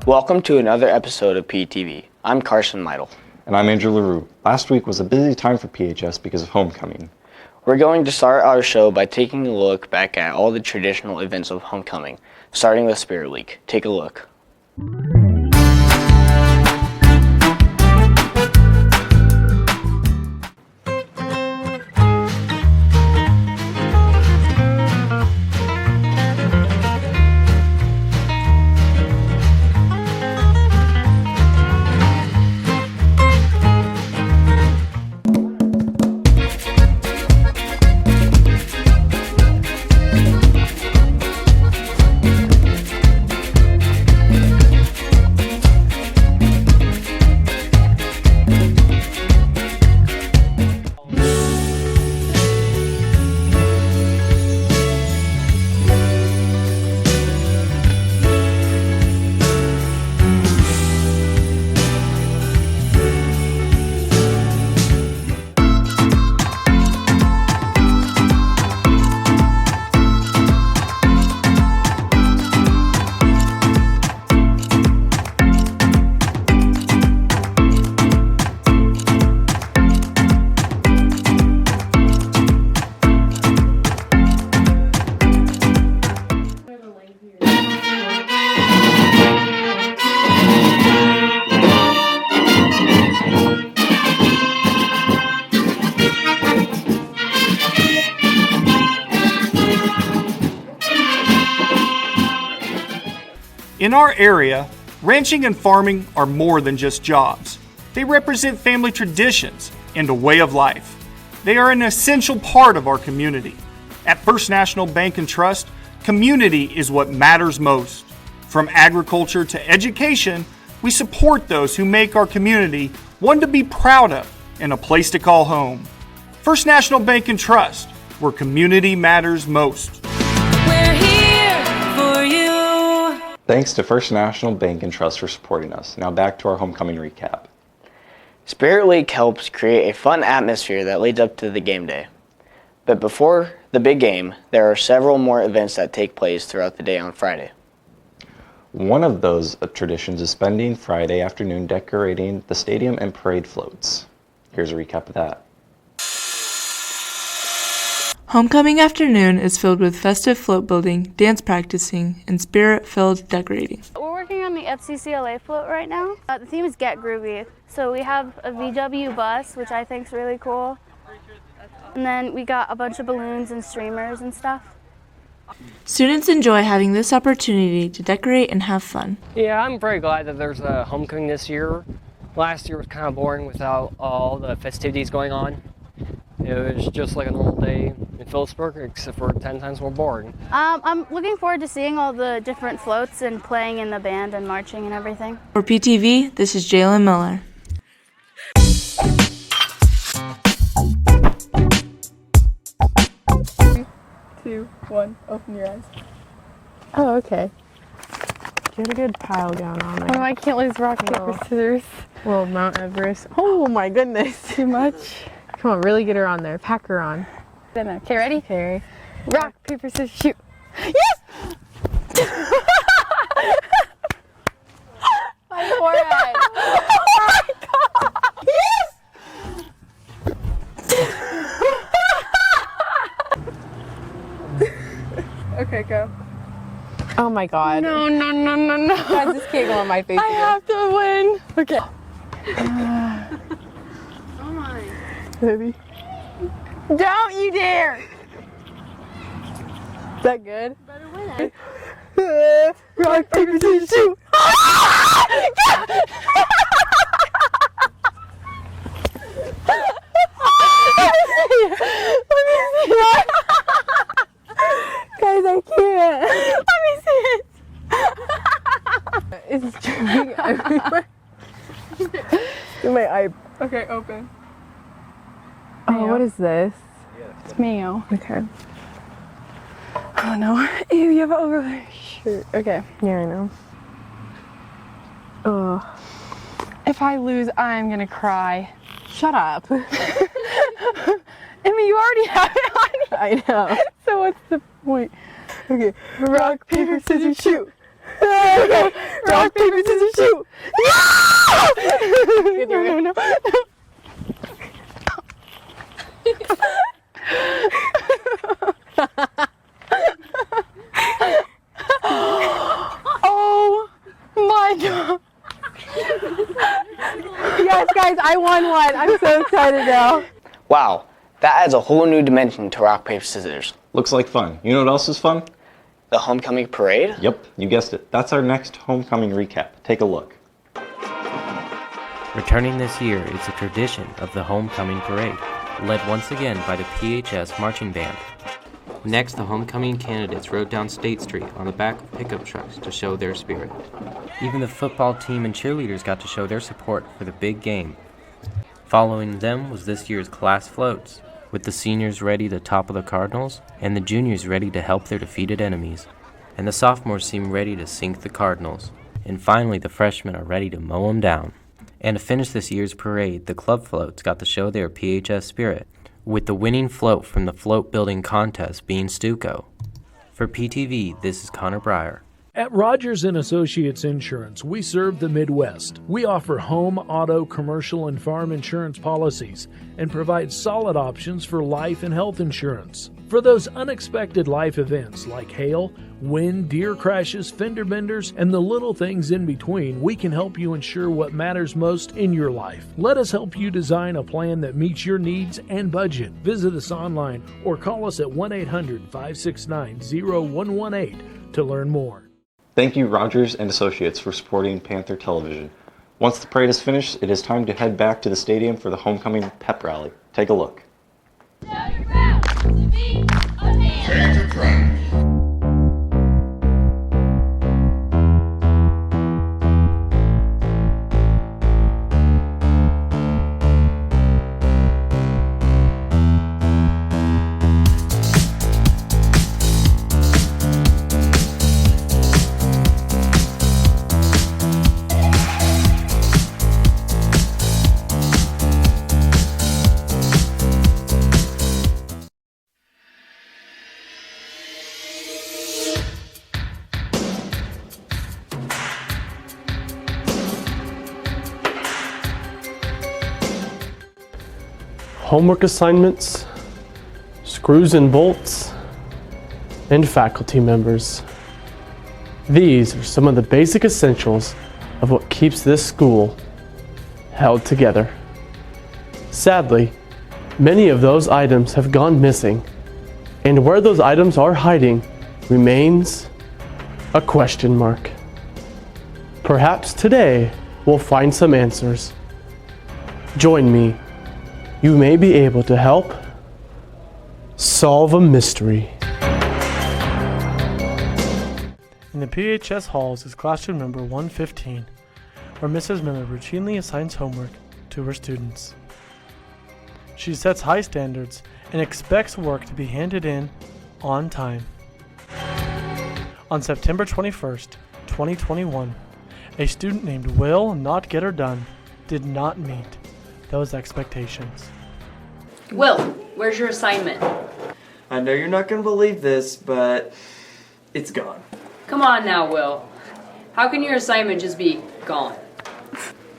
Welcome to another episode of PTV. I'm Carson Meidel. And I'm Andrew LaRue. Last week was a busy time for PHS because of homecoming. We're going to start our show by taking a look back at all the traditional events of homecoming, starting with Spirit Week. Take a look. In our area, ranching and farming are more than just jobs. They represent family traditions and a way of life. They are an essential part of our community. At First National Bank and Trust, community is what matters most. From agriculture to education, we support those who make our community one to be proud of and a place to call home. First National Bank and Trust, where community matters most. We're here for you. Thanks to First National Bank and Trust for supporting us. Now back to our homecoming recap. Spirit Week helps create a fun atmosphere that leads up to the game day. But before the big game, there are several more events that take place throughout the day on Friday. One of those traditions is spending Friday afternoon decorating the stadium and parade floats. Here's a recap of that. Homecoming afternoon is filled with festive float building, dance practicing, and spirit-filled decorating. We're working on the FCCLA float right now. The theme is Get Groovy. So we have a VW bus, which I think is really cool. And then we got a bunch of balloons and streamers and stuff. Students enjoy having this opportunity to decorate and have fun. Yeah, I'm very glad that there's a homecoming this year. Last year was kind of boring without all the festivities going on. It was just like a normal day in Phillipsburg, except for 10 times more boring. I'm looking forward to seeing all the different floats and playing in the band and marching and everything. For PTV, this is Jalen Miller. 2, 1, open your eyes. Oh, okay. Get a good pile going on there. Oh, I can't lose rock, paper, scissors. Well, Mount Everest. Oh my goodness. Too much. Come on, really get her on there. Pack her on. Okay, ready? Okay. Rock, paper, scissors, shoot. Yes! My forehead. Oh my God! Yes! Okay, go. Oh my God. No. Guys, this can't go on my face. I have to win. Okay. Oh my. Baby. Don't you dare! Is that good? Better win it. Rock, paper, scissors, shoot! Let me see it. Guys, I can't. Let me see it. It's dripping everywhere. In my eye. Okay, open. Oh, what is this? It's mayo. Okay. Oh no. Ew, you have an over shirt. Okay. Yeah, I know. Ugh. If I lose, I'm gonna cry. Shut up. I mean, you already have it on you. I know. So what's the point? Okay. Rock, paper, scissors, shoot. Rock, paper, scissors, shoot! No. Oh my god! Yes, guys, I won one. I'm so excited now. Wow, that adds a whole new dimension to rock, paper, scissors. Looks like fun. You know what else is fun? The homecoming parade? Yep, you guessed it. That's our next homecoming recap. Take a look. Returning this year is a tradition of the homecoming parade, led once again by the PHS marching band. Next, the homecoming candidates rode down State Street on the back of pickup trucks to show their spirit. Even the football team and cheerleaders got to show their support for the big game. Following them was this year's class floats, with the seniors ready to topple the Cardinals and the juniors ready to help their defeated enemies. And the sophomores seem ready to sink the Cardinals. And finally, the freshmen are ready to mow them down. And to finish this year's parade, the club floats got to show their PHS spirit, with the winning float from the float building contest being Stuco. For PTV, this is Connor Breyer. At Rogers & Associates Insurance, we serve the Midwest. We offer home, auto, commercial, and farm insurance policies and provide solid options for life and health insurance. For those unexpected life events like hail, wind, deer crashes, fender benders, and the little things in between, we can help you ensure what matters most in your life. Let us help you design a plan that meets your needs and budget. Visit us online or call us at 1-800-569-0118 to learn more. Thank you, Rogers and Associates, for supporting Panther Television. Once the parade is finished, it is time to head back to the stadium for the homecoming pep rally. Take a look. Panther Pride. Homework assignments, screws and bolts, and faculty members. These are some of the basic essentials of what keeps this school held together. Sadly, many of those items have gone missing, and where those items are hiding remains a question mark. Perhaps today we'll find some answers. Join me. You may be able to help solve a mystery. In the PHS halls is classroom number 115, where Mrs. Miller routinely assigns homework to her students. She sets high standards and expects work to be handed in on time. On September 21st, 2021, a student named Will Not Get Her Done did not meet those expectations. Will, where's your assignment? I know you're not going to believe this, but it's gone. Come on now, Will. How can your assignment just be gone?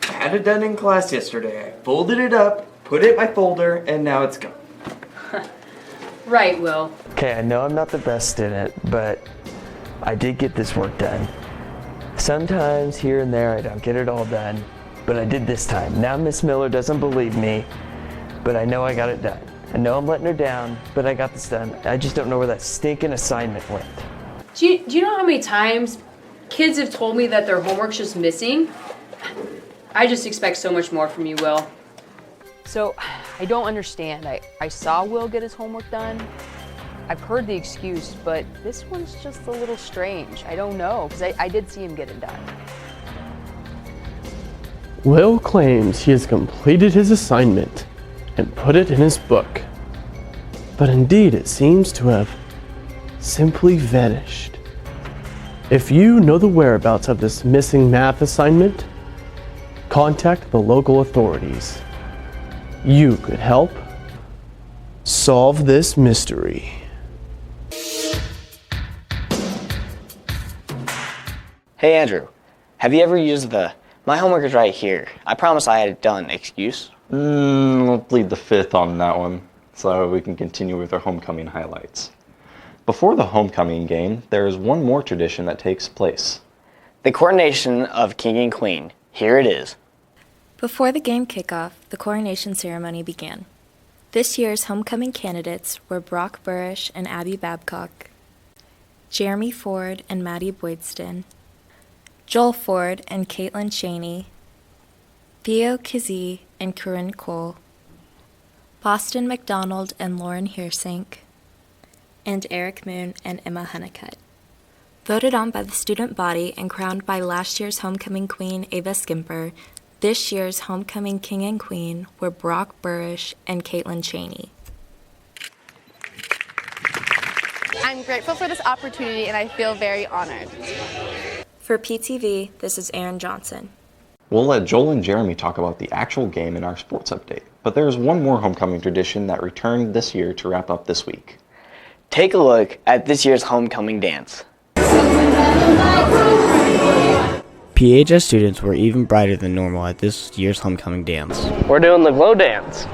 I had it done in class yesterday. I folded it up, put it in my folder, and now it's gone. Right, Will. Okay, I know I'm not the best student, but I did get this work done. Sometimes here and there I don't get it all done, but I did this time. Now Miss Miller doesn't believe me, but I know I got it done. I know I'm letting her down, but I got this done. I just don't know where that stinking assignment went. Do you know how many times kids have told me that their homework's just missing? I just expect so much more from you, Will. So, I don't understand. I saw Will get his homework done. I've heard the excuse, but this one's just a little strange. I don't know, because I did see him get it done. Will claims he has completed his assignment and put it in his book. But indeed it seems to have simply vanished. If you know the whereabouts of this missing math assignment, contact the local authorities. You could help solve this mystery. Hey Andrew, have you ever used the "my homework is right here, I promise I had it done" excuse? I'll plead the fifth on that one, so we can continue with our homecoming highlights. Before the homecoming game, there is one more tradition that takes place. The coronation of King and Queen. Here it is. Before the game kickoff, the coronation ceremony began. This year's homecoming candidates were Brock Burrish and Abby Babcock, Jeremy Ford and Maddie Boydston, Joel Ford and Caitlin Cheney, Theo Kizee and Corinne Cole, Boston McDonald and Lauren Heersink, and Eric Moon and Emma Honeycutt. Voted on by the student body and crowned by last year's homecoming queen Ava Skimper, this year's homecoming king and queen were Brock Burrish and Caitlin Cheney. I'm grateful for this opportunity and I feel very honored. For PTV, this is Aaron Johnson. We'll let Joel and Jeremy talk about the actual game in our sports update, but there is one more homecoming tradition that returned this year to wrap up this week. Take a look at this year's homecoming dance. PHS students were even brighter than normal at this year's homecoming dance. We're doing the glow dance.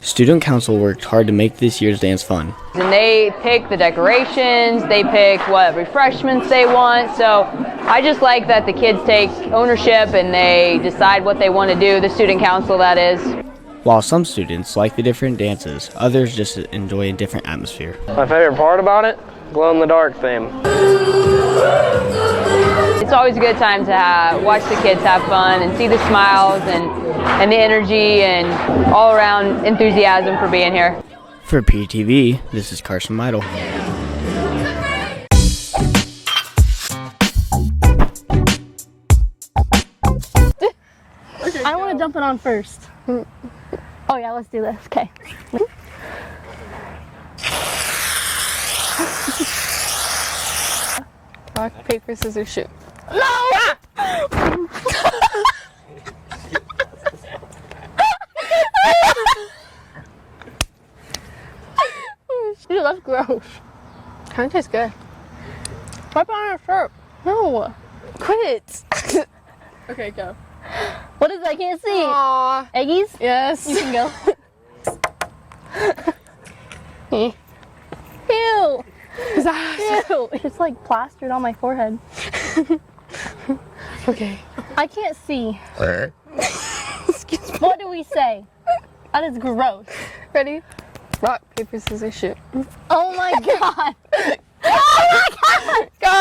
Student council worked hard to make this year's dance fun. And they pick the decorations, they pick what refreshments they want, so I just like that the kids take ownership and they decide what they want to do, the student council that is. While some students like the different dances, others just enjoy a different atmosphere. My favorite part about it? Glow in the dark theme. It's always a good time to watch the kids have fun and see the smiles and the energy and all around enthusiasm for being here. For PTV, this is Carson Meidel. I want to jump it on first. Oh yeah, let's do this. Okay. Rock, paper, scissors, shoot. No! Dude, that's gross. Kind of tastes good. Wipe it on your shirt. No. Quit. Okay, go. What is that? I can't see. Aww. Eggies? Yes. You can go. Ew. Ew. It's like plastered on my forehead. Okay. I can't see. What do we say? That is gross. Ready? Rock, paper, scissors, shoot. Oh my god. Oh my god. Go!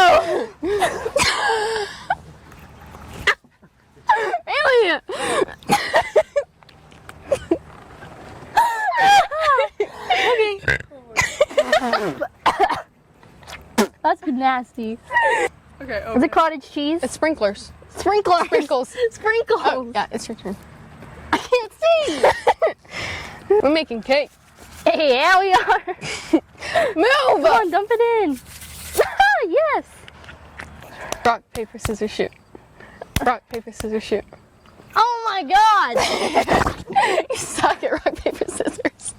Alien! Okay. That's nasty. Okay, Is it cottage cheese? It's sprinklers. Sprinklers. Sprinkles. Sprinkles. Oh, yeah, it's your turn. I can't see. We're making cake. Hey, yeah, we are. Move! Come on, dump it in. Yes. Rock, paper, scissors, shoot. Rock, paper, scissors, shoot. Oh my god. You suck at rock, paper, scissors.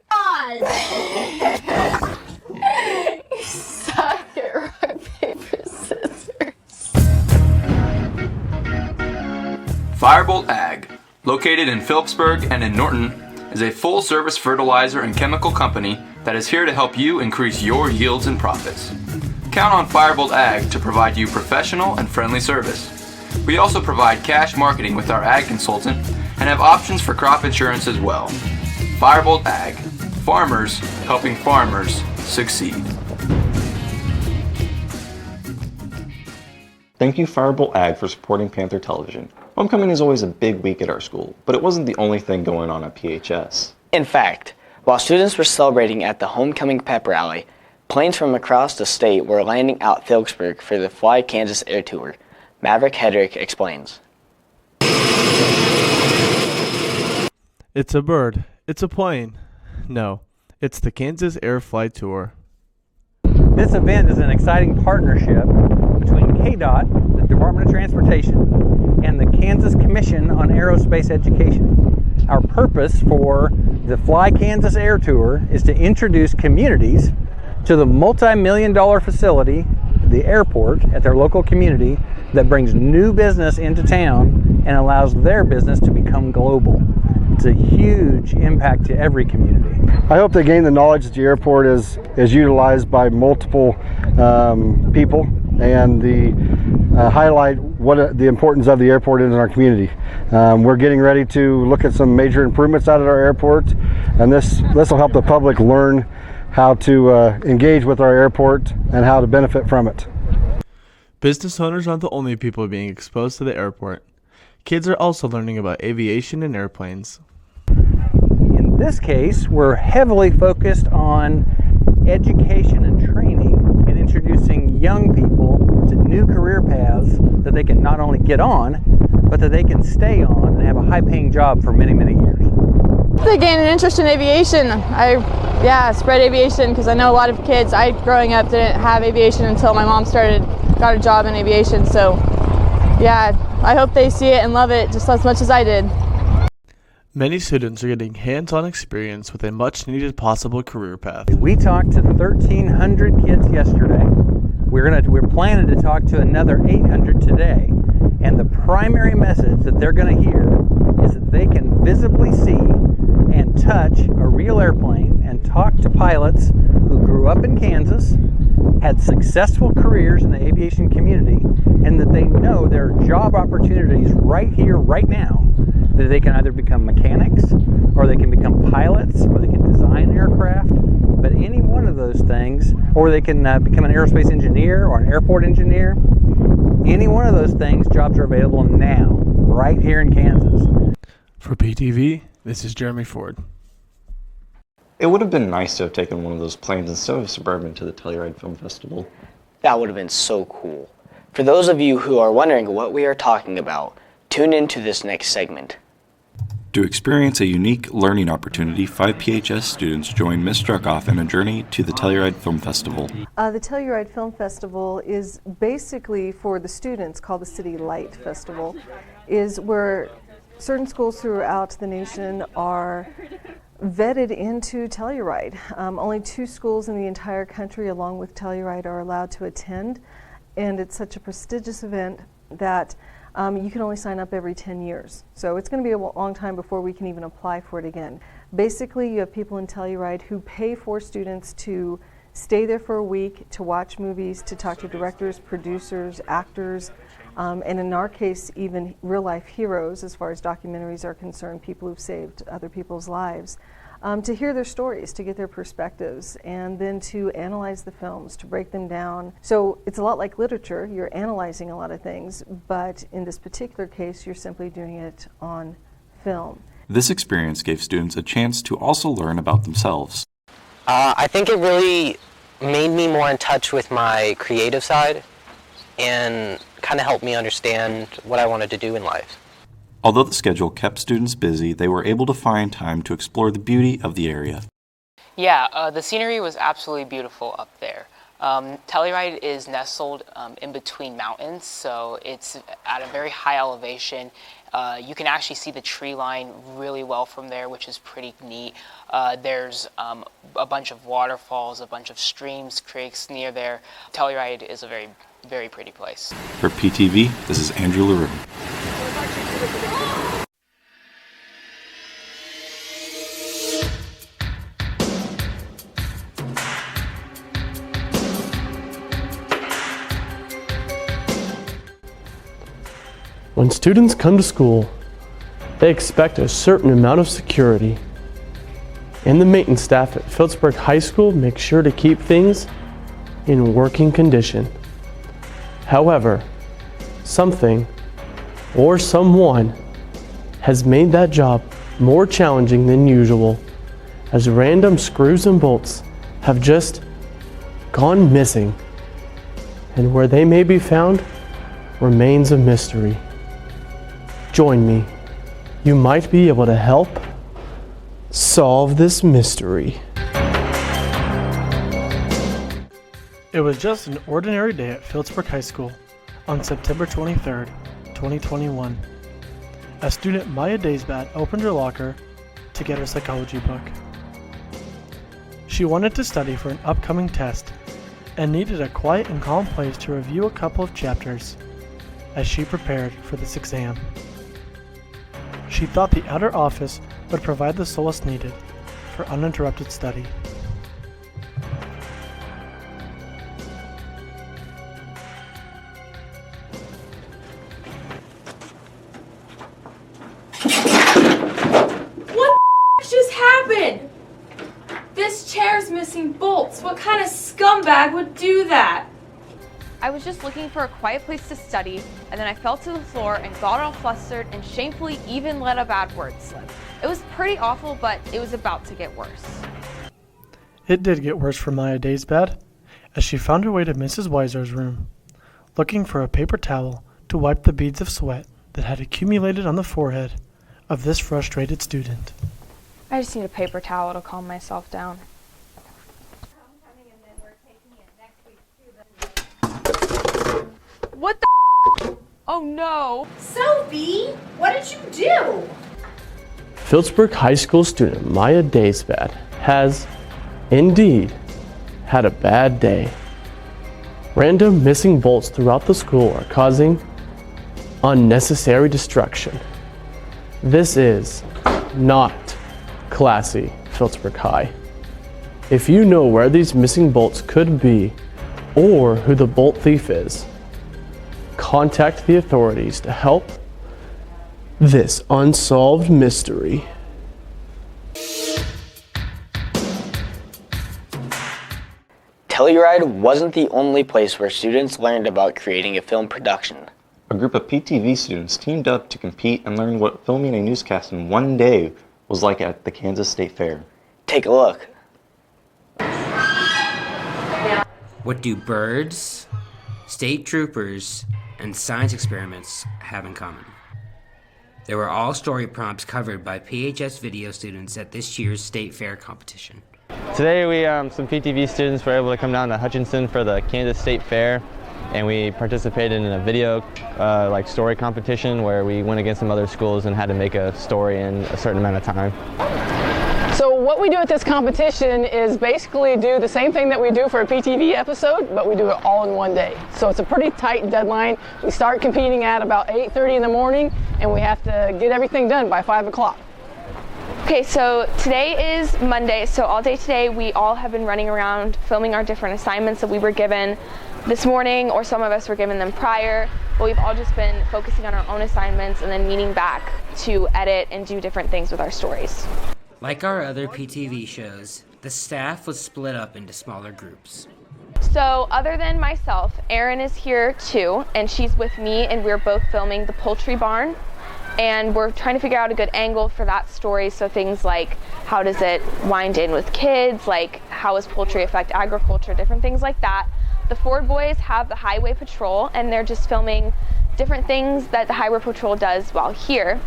God. You suck at rock, paper, scissors. Firebolt Ag, located in Phillipsburg and in Norton, is a full-service fertilizer and chemical company that is here to help you increase your yields and profits. Count on Firebolt Ag to provide you professional and friendly service. We also provide cash marketing with our ag consultant and have options for crop insurance as well. Firebolt Ag, farmers helping farmers succeed. Thank you Firebolt Ag for supporting Panther Television. Homecoming is always a big week at our school, but it wasn't the only thing going on at PHS. In fact, while students were celebrating at the homecoming pep rally, planes from across the state were landing out Phillipsburg for the Fly Kansas Air Tour. Maverick Hedrick explains. It's a bird. It's a plane. No, it's the Kansas Air Flight Tour. This event is an exciting partnership between KDOT, the Department of Transportation, and the Kansas Commission on Aerospace Education. Our purpose for the Fly Kansas Air Tour is to introduce communities to the multi-million-dollar facility, the airport at their local community, that brings new business into town and allows their business to become global. It's a huge impact to every community. I hope they gain the knowledge that the airport is utilized by multiple people, and highlight what the importance of the airport is in our community. We're getting ready to look at some major improvements out at our airport, and this will help the public learn how to engage with our airport and how to benefit from it. Business owners aren't the only people being exposed to the airport. Kids are also learning about aviation and airplanes. In this case, we're heavily focused on education and training and introducing young people to new career paths that they can not only get on, but that they can stay on and have a high-paying job for many, many years. They gained an interest in aviation. I spread aviation because I know a lot of kids. Growing up, didn't have aviation until my mom got a job in aviation. So, yeah, I hope they see it and love it just as much as I did. Many students are getting hands-on experience with a much-needed possible career path. We talked to 1,300 kids yesterday. We're planning to talk to another 800 today. And the primary message that they're going to hear is that they can visibly see and touch a real airplane and talk to pilots who grew up in Kansas, had successful careers in the aviation community, and that they know there are job opportunities right here, right now, that they can either become mechanics, or they can become pilots, or they can design aircraft, but any one of those things, or they can become an aerospace engineer or an airport engineer. Any one of those things, jobs are available now, right here in Kansas. For PTV, this is Jeremy Ford. It would have been nice to have taken one of those planes instead of Suburban to the Telluride Film Festival. That would have been so cool. For those of you who are wondering what we are talking about, tune into this next segment. To experience a unique learning opportunity, 5 PHS students joined Ms. Struckoff in a journey to the Telluride Film Festival. The Telluride Film Festival is basically, for the students, called the City Light Festival, is where certain schools throughout the nation are vetted into Telluride. Only 2 schools in the entire country, along with Telluride, are allowed to attend, and it's such a prestigious event that you can only sign up every 10 years. So it's going to be a long time before we can even apply for it again. Basically, you have people in Telluride who pay for students to stay there for a week, to watch movies, to talk to directors, producers, actors, and in our case, even real-life heroes as far as documentaries are concerned, people who've saved other people's lives, to hear their stories, to get their perspectives, and then to analyze the films, to break them down. So it's a lot like literature. You're analyzing a lot of things, but in this particular case, you're simply doing it on film. This experience gave students a chance to also learn about themselves. I think it really made me more in touch with my creative side and kind of helped me understand what I wanted to do in life. Although the schedule kept students busy, they were able to find time to explore the beauty of the area. Yeah, the scenery was absolutely beautiful up there. Telluride is nestled in between mountains, so it's at a very high elevation. You can actually see the tree line really well from there, which is pretty neat. There's a bunch of waterfalls, a bunch of streams, creeks near there. Telluride is a very, very pretty place. For PTV, this is Andrew LaRue. When students come to school, they expect a certain amount of security. And the maintenance staff at Phillipsburg High School make sure to keep things in working condition. However, something or someone has made that job more challenging than usual, as random screws and bolts have just gone missing, and where they may be found remains a mystery. Join me. You might be able to help solve this mystery. It was just an ordinary day at Phillipsburg High School on September 23rd, 2021. As student Maya Daysbat opened her locker to get her psychology book. She wanted to study for an upcoming test and needed a quiet and calm place to review a couple of chapters as she prepared for this exam. She thought the outer office would provide the solace needed for uninterrupted study. What the just happened? This chair's missing bolts. What kind of scumbag would do that? I was just looking for a quiet place to study, and then I fell to the floor and got all flustered and shamefully even let a bad word slip. It was pretty awful, but it was about to get worse. It did get worse for Maya Daysbad, as she found her way to Mrs. Weiser's room, looking for a paper towel to wipe the beads of sweat that had accumulated on the forehead of this frustrated student. I just need a paper towel to calm myself down. What the? Oh no! Sophie, what did you do? Phillipsburg High School student Maya Daysbad has, indeed, had a bad day. Random missing bolts throughout the school are causing unnecessary destruction. This is not classy, Phillipsburg High. If you know where these missing bolts could be, or who the bolt thief is, contact the authorities to help this unsolved mystery. Telluride wasn't the only place where students learned about creating a film production. A group of PTV students teamed up to compete and learn what filming a newscast in one day was like at the Kansas State Fair. Take a look. What do birds, state troopers, and science experiments have in common? They were all story prompts covered by PHS video students at this year's State Fair competition. Today some PTV students were able to come down to Hutchinson for the Kansas State Fair, and we participated in a video story competition where we went against some other schools and had to make a story in a certain amount of time. So what we do at this competition is basically do the same thing that we do for a PTV episode, but we do it all in one day. So it's a pretty tight deadline. We start competing at about 8:30 in the morning, and we have to get everything done by 5 o'clock. Okay, so today is Monday, so all day today we all have been running around filming our different assignments that we were given this morning, or some of us were given them prior, but we've all just been focusing on our own assignments and then meeting back to edit and do different things with our stories. Like our other PTV shows, the staff was split up into smaller groups. So other than myself, Erin is here too, and she's with me, and we're both filming the poultry barn. And we're trying to figure out a good angle for that story, so things like how does it wind in with kids, like how does poultry affect agriculture, different things like that. The Ford boys have the highway patrol, and they're just filming different things that the highway patrol does while here.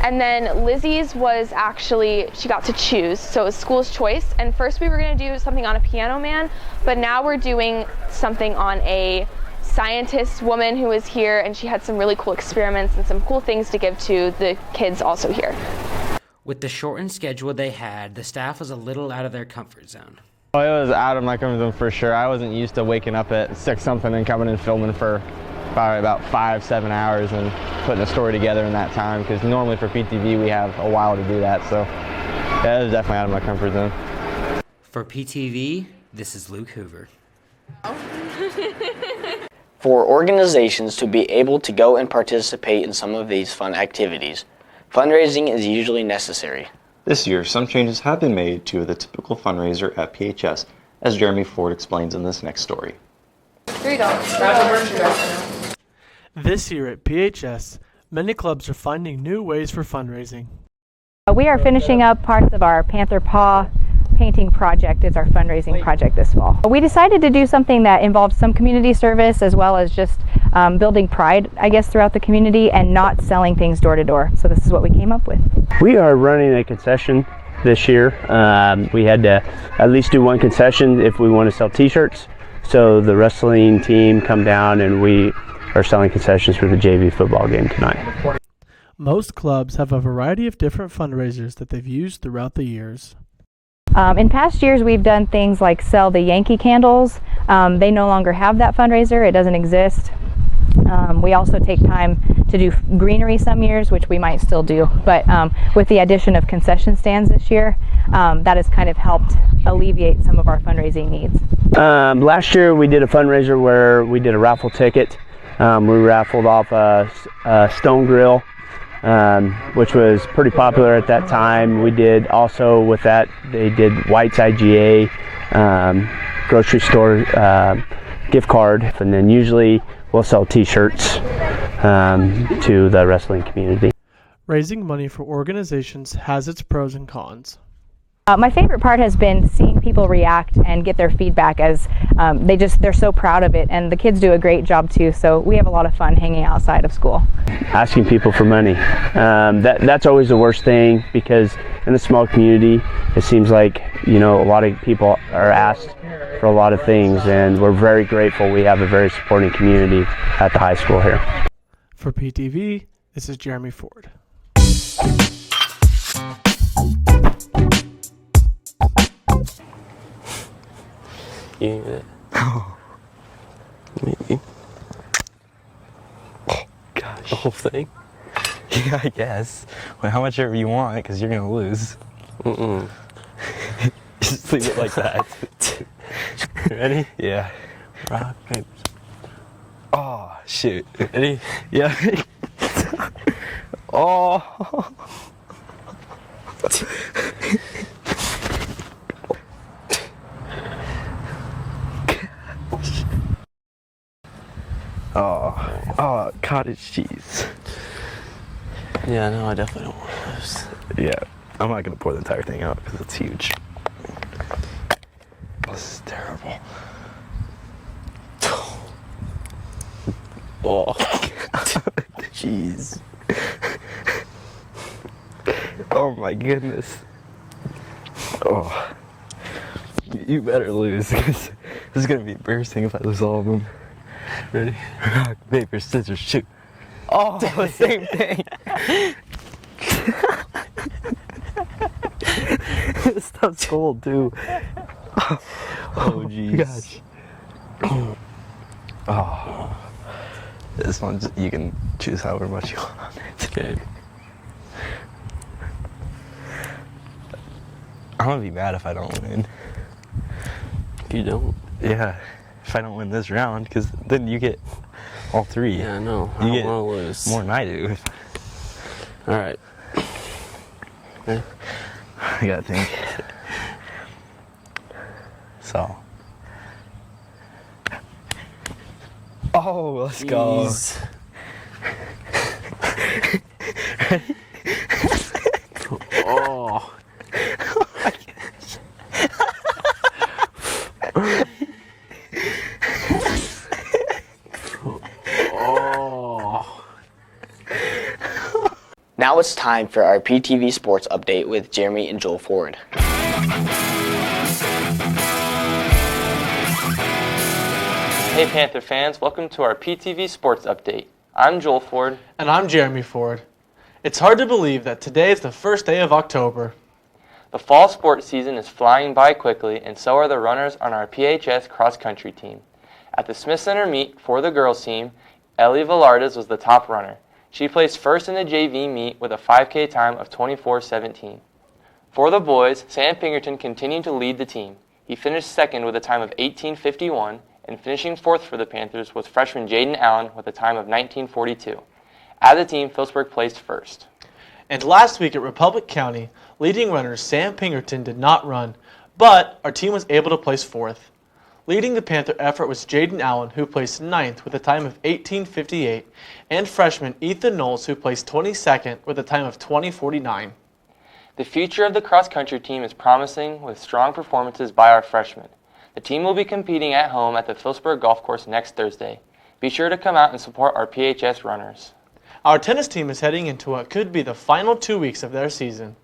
And then Lizzie's was actually, she got to choose, so it was school's choice. And first we were gonna do something on a piano man, but now we're doing something on a scientist woman who is here, and she had some really cool experiments and some cool things to give to the kids also here. With the shortened schedule they had, the staff was a little out of their comfort zone. Well, it was out of my comfort zone for sure. I wasn't used to waking up at 6 something and coming and filming for probably about 5-7 hours and putting a story together in that time, because normally for PTV we have a while to do that, so that was definitely out of my comfort zone. For PTV, this is Luke Hoover. For organizations to be able to go and participate in some of these fun activities, fundraising is usually necessary. This year, some changes have been made to the typical fundraiser at PHS, as Jeremy Ford explains in this next story. Here you go. This year at PHS, many clubs are finding new ways for fundraising. We are finishing up parts of our Panther Paw painting project. It's our fundraising project this fall. We decided to do something that involves some community service as well as just building pride, I guess, throughout the community and not selling things door to door. So this is what we came up with. We are running a concession this year. We had to at least do one concession if we want to sell t-shirts. So the wrestling team come down and we are selling concessions for the JV football game tonight. Most clubs have a variety of different fundraisers that they've used throughout the years. In past years, we've done things like sell the Yankee candles. They no longer have that fundraiser. It doesn't exist. We also take time to do greenery some years, which we might still do. But with the addition of concession stands this year, that has kind of helped alleviate some of our fundraising needs. Last year we did a fundraiser where we did a raffle ticket. We raffled off a stone grill, which was pretty popular at that time. We did also with that, they did White's IGA, grocery store gift card, and then usually we'll sell t-shirts to the wrestling community. Raising money for organizations has its pros and cons. My favorite part has been seeing people react and get their feedback as they're so proud of it, and the kids do a great job too, so we have a lot of fun hanging outside of school. Asking people for money, that's always the worst thing, because in a small community it seems like, you know, a lot of people are asked for a lot of things, and we're very grateful we have a very supporting community at the high school here. For PTV, this is Jeremy Ford. You need it? Maybe. Oh, gosh. The whole thing? Yeah, I guess. Well, how much ever you want, because you're going to lose. Just leave it like that. Ready? Yeah. Rock, paper. Oh, shoot. Ready? Yeah. Oh. Oh, cottage cheese. Yeah, no, I definitely don't want this. Yeah, I'm not gonna pour the entire thing out because it's huge. This is terrible. Oh, jeez. Oh my goodness. Oh, you better lose, because this is gonna be embarrassing if I lose all of them. Ready? Rock, paper, scissors, shoot. Oh, the same thing. This stuff's cold too. Oh, jeez. Oh, oh, this one, you can choose however much you want on it. Okay. I'm gonna be mad if I don't win. If you don't? Yeah, if I don't win this round, because then you get all three. Yeah, I know. I don't want to lose. More than I do. All right. I gotta think. So. Oh, let's go. Oh. Now it's time for our PTV Sports Update with Jeremy and Joel Ford. Hey Panther fans, welcome to our PTV Sports Update. I'm Joel Ford. And I'm Jeremy Ford. It's hard to believe that today is the first day of October. The fall sports season is flying by quickly, and so are the runners on our PHS cross-country team. At the Smith Center meet for the girls team, Ellie Velardes was the top runner. She placed first in the JV meet with a 5K time of 24:17. For the boys, Sam Pinkerton continued to lead the team. He finished second with a time of 18:51, and finishing fourth for the Panthers was freshman Jaden Allen with a time of 19:42. As a team, Phillipsburg placed first. And last week at Republic County, leading runner Sam Pinkerton did not run, but our team was able to place fourth. Leading the Panther effort was Jaden Allen, who placed ninth with a time of 18:58, and freshman Ethan Knowles, who placed 22nd with a time of 20:49. The future of the cross-country team is promising with strong performances by our freshmen. The team will be competing at home at the Phillipsburg Golf Course next Thursday. Be sure to come out and support our PHS runners. Our tennis team is heading into what could be the final 2 weeks of their season.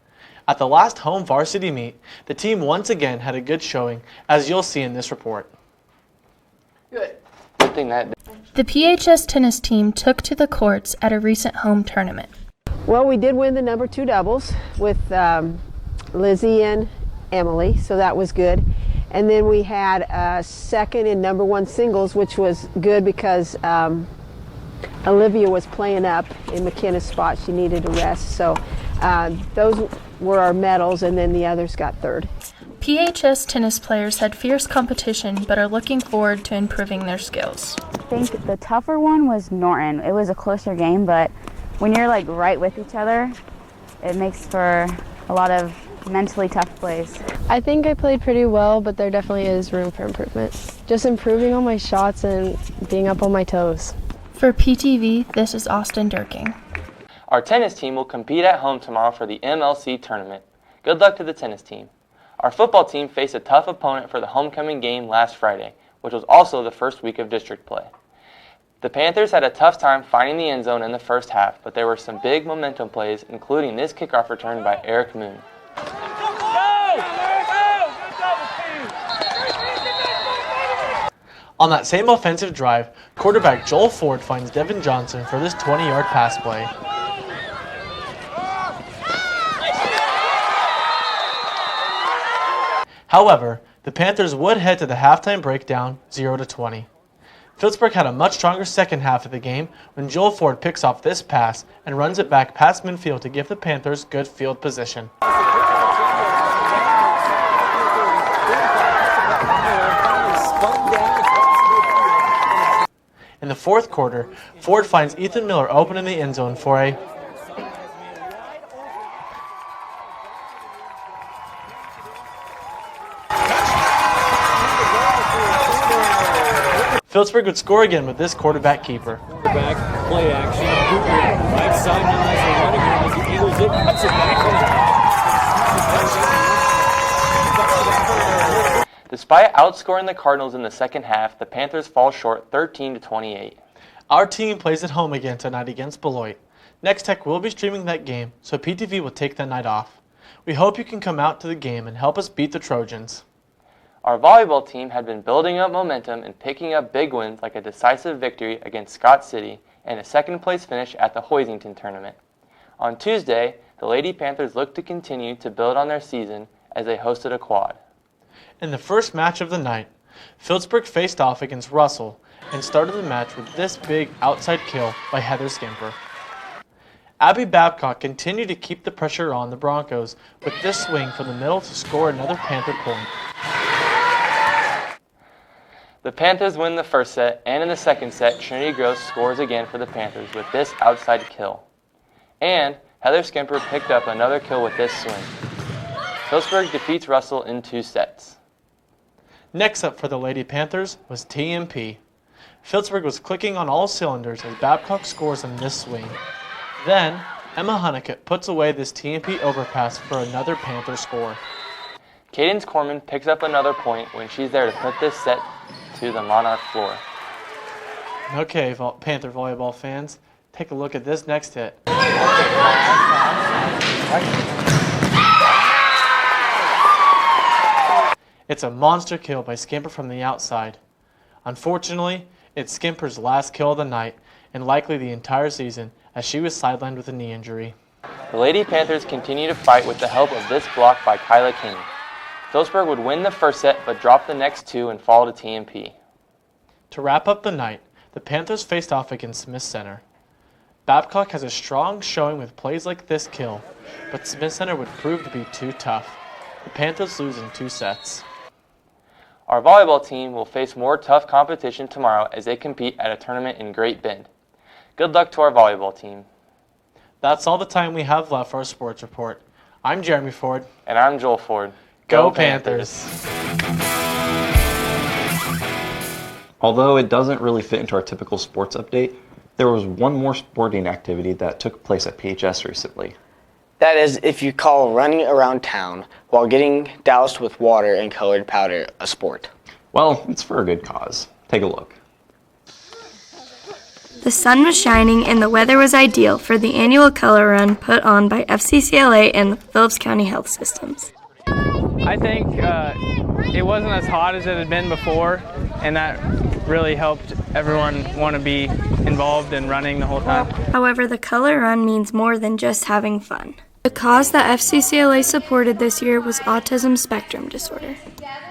At the last home varsity meet, the team once again had a good showing, as you'll see in this report. Good thing that The PHS tennis team took to the courts at a recent home tournament. Well, we did win the number 2 doubles with Lizzie and Emily, so that was good. And then we had second and number one singles, which was good because Olivia was playing up in McKenna's spot. She needed a rest. So those were our medals, and then the others got third. PHS tennis players had fierce competition but are looking forward to improving their skills. I think the tougher one was Norton. It was a closer game, but when you're like right with each other, it makes for a lot of mentally tough plays. I think I played pretty well, but there definitely is room for improvement. Just improving on my shots and being up on my toes. For PTV, this is Austin Durking. Our tennis team will compete at home tomorrow for the MLC tournament. Good luck to the tennis team. Our football team faced a tough opponent for the homecoming game last Friday, which was also the first week of district play. The Panthers had a tough time finding the end zone in the first half, but there were some big momentum plays, including this kickoff return by Eric Moon. On that same offensive drive, quarterback Joel Ford finds Devin Johnson for this 20-yard pass play. However, the Panthers would head to the halftime break down 0-20. Phillipsburg had a much stronger second half of the game when Joel Ford picks off this pass and runs it back past midfield to give the Panthers good field position. In the fourth quarter, Ford finds Ethan Miller open in the end zone for a Phillipsburg would score again with this quarterback keeper. Back, play action, right sideline as the running room as he angles it, puts it back. Despite outscoring the Cardinals in the second half, the Panthers fall short 13-28. Our team plays at home again tonight against Beloit. Next Tech will be streaming that game, so PTV will take that night off. We hope you can come out to the game and help us beat the Trojans. Our volleyball team had been building up momentum and picking up big wins like a decisive victory against Scott City and a second-place finish at the Hoisington tournament. On Tuesday, the Lady Panthers looked to continue to build on their season as they hosted a quad. In the first match of the night, Phillipsburg faced off against Russell and started the match with this big outside kill by Heather Skimper. Abby Babcock continued to keep the pressure on the Broncos with this swing from the middle to score another Panther point. The Panthers win the first set, and in the second set, Trinity Gross scores again for the Panthers with this outside kill. And Heather Skimper picked up another kill with this swing. Phillipsburg defeats Russell in 2 sets. Next up for the Lady Panthers was TMP. Phillipsburg was clicking on all cylinders as Babcock scores on this swing. Then, Emma Honeycutt puts away this TMP overpass for another Panther score. Cadence Corman picks up another point when she's there to put this set to the Monarch floor. Okay, Panther volleyball fans, take a look at this next hit. It's a monster kill by Skimper from the outside. Unfortunately, it's Skimper's last kill of the night and likely the entire season as she was sidelined with a knee injury. The Lady Panthers continue to fight with the help of this block by Kyla King. Phillipsburg would win the first set but drop the next 2 and fall to TMP. To wrap up the night, the Panthers faced off against Smith Center. Babcock has a strong showing with plays like this kill, but Smith Center would prove to be too tough. The Panthers lose in 2 sets. Our volleyball team will face more tough competition tomorrow as they compete at a tournament in Great Bend. Good luck to our volleyball team. That's all the time we have left for our sports report. I'm Jeremy Ford. And I'm Joel Ford. Go Panthers! Although it doesn't really fit into our typical sports update, there was one more sporting activity that took place at PHS recently. That is, if you call running around town while getting doused with water and colored powder a sport. Well, it's for a good cause. Take a look. The sun was shining and the weather was ideal for the annual color run put on by FCCLA and the Phillips County Health Systems. I think it wasn't as hot as it had been before, and that really helped everyone want to be involved in running the whole time. However, the color run means more than just having fun. The cause that FCCLA supported this year was autism spectrum disorder.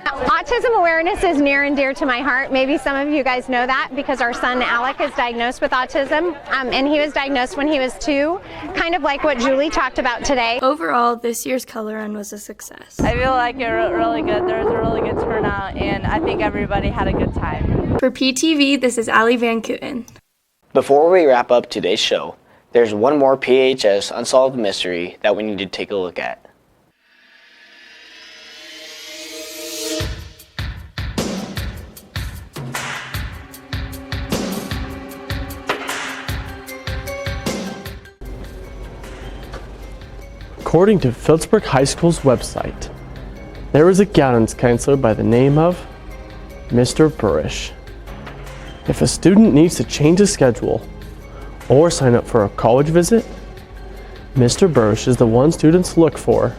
Autism awareness is near and dear to my heart. Maybe some of you guys know that because our son Alec is diagnosed with autism, and he was diagnosed when he was 2, kind of like what Julie talked about today. Overall, this year's color run was a success. I feel like it was really good. There was a really good turnout, and I think everybody had a good time. For PTV, this is Allie Van Kooten. Before we wrap up today's show, there's one more PHS Unsolved Mystery that we need to take a look at. According to Phillipsburg High School's website, there is a guidance counselor by the name of Mr. Burrish. If a student needs to change his schedule or sign up for a college visit, Mr. Burrish is the one students look for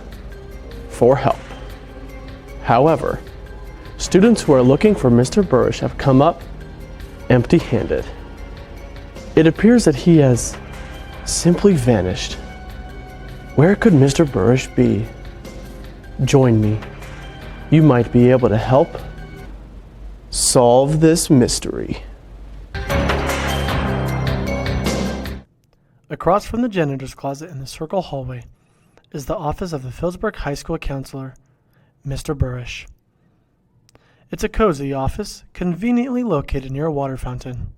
help. However, students who are looking for Mr. Burrish have come up empty-handed. It appears that he has simply vanished. Where could Mr. Burrish be? Join me. You might be able to help solve this mystery. Across from the janitor's closet in the circle hallway is the office of the Phillipsburg High School counselor, Mr. Burrish. It's a cozy office conveniently located near a water fountain.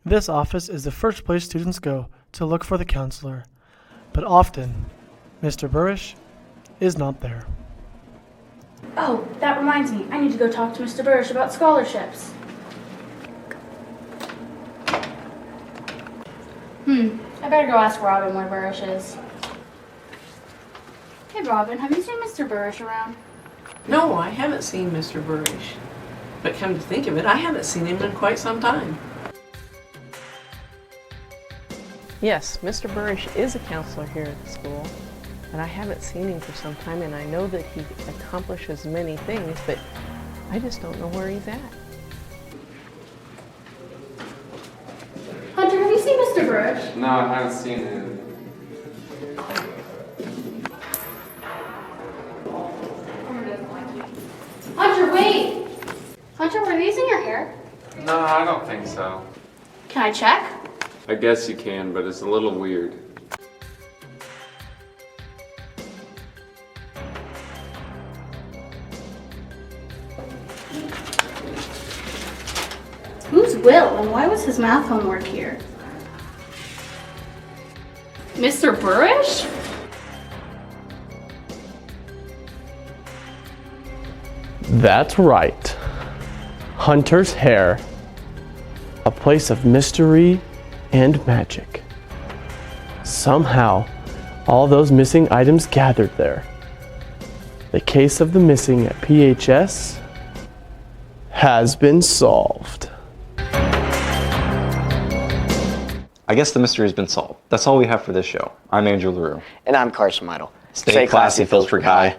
This office is the first place students go to look for the counselor, but often Mr. Burrish is not there. Oh, that reminds me. I need to go talk to Mr. Burrish about scholarships. I better go ask Robin where Burrish is. Hey Robin, have you seen Mr. Burrish around? No, I haven't seen Mr. Burrish. But come to think of it, I haven't seen him in quite some time. Yes, Mr. Burrish is a counselor here at the school, and I haven't seen him for some time, and I know that he accomplishes many things, but I just don't know where he's at. Hunter, have you seen Mr. Burrish? No, I haven't seen him. Hunter, wait! Hunter, were these in your hair? No, I don't think so. Can I check? I guess you can, but it's a little weird. Who's Will, and why was his math homework here? Mr. Burrish? That's right. Hunter's hair. A place of mystery and magic. Somehow, all those missing items gathered there. The case of the missing at PHS has been solved. I guess the mystery has been solved. That's all we have for this show. I'm Andrew LaRue. And I'm Carson Meidel. Stay classy, Phillipsburg High.